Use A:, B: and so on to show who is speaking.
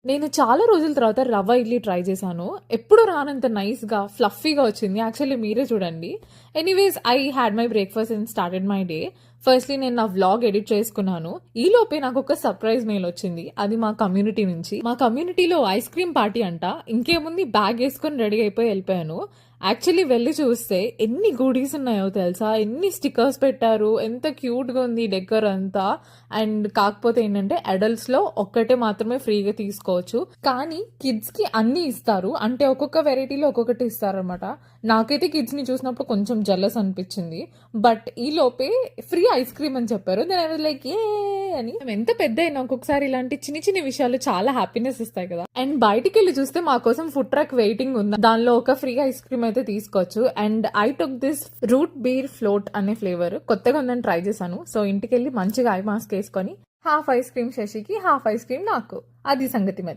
A: నేను చాలా రోజుల తర్వాత రవ్వ ఇడ్లీ ట్రై చేశాను. ఎప్పుడు రానంత నైస్‌గా, ఫ్లఫీగా వచ్చింది. యాక్చువల్లీ మీరే చూడండి. Anyways I had my breakfast and started my day. Firstly నేను నా వ్లాగ్ ఎడిట్ చేసుకున్నాను. ఈలోపే నాకొక సర్ప్రైజ్ మెయిల్ వచ్చింది. అది మా కమ్యూనిటీ నుంచి. మా కమ్యూనిటీలో ఐస్ క్రీమ్ పార్టీ అంట. ఇంకేముంది బ్యాగ్ ఏసుకొని రెడీ అయిపోయి ఎళ్ళిపోయాను. యాక్చువల్లీ వెళ్లి చూస్తే ఎన్ని గూడీస్ ఉన్నాయో తెలుసా? ఎన్ని స్టిక్కర్స్ పెట్టారు. ఎంత క్యూట్‌గా ఉంది డెకర్ అంతా. అండ్ కాకపోతే ఏంటంటే అడల్ట్స్‌లో ఒక్కటే మాత్రమే ఫ్రీగా తీసుకోవచ్చు. కానీ కిడ్స్‌కి అన్నీ ఇస్తారు. అంటే ఒక్కొక్క వెరైటీలో ఒక్కొక్కటి ఇస్తారనమాట. నాకైతే కిడ్స్‌ని చూసినప్పుడు కొంచెం జెలస్ అనిపించింది. బట్ ఈలోపే ఫ్రీ ఐస్ క్రీమ్ అని చెప్పారు. దెన్ ఐ వాజ్ లైక్ ఏ అని. ఎంత పెద్ద అయినా ఒక్కొక్కసారి ఇలాంటి చిన్ని చిన్ని విషయాలు చాలా హ్యాపీనెస్ ఇస్తాయి కదా. అండ్ బయటికి వెళ్ళి చూస్తే మా కోసం ఫుడ్ ట్రక్ వెయిటింగ్ ఉంది. దానిలో ఒక ఫ్రీ ఐస్ క్రీమ్ అయితే తీసుకోవచ్చు. And I took this root beer float అనే ఫ్లేవర్ కొత్తగా ఉందని ట్రై చేశాను. సో ఇంటికి వెళ్ళి మంచిగా ఐ మాస్క్ వేసుకొని హాఫ్ ఐస్ క్రీమ్ శశికి, హాఫ్ ఐస్ క్రీమ్ నాకు. అది సంగతి మరి.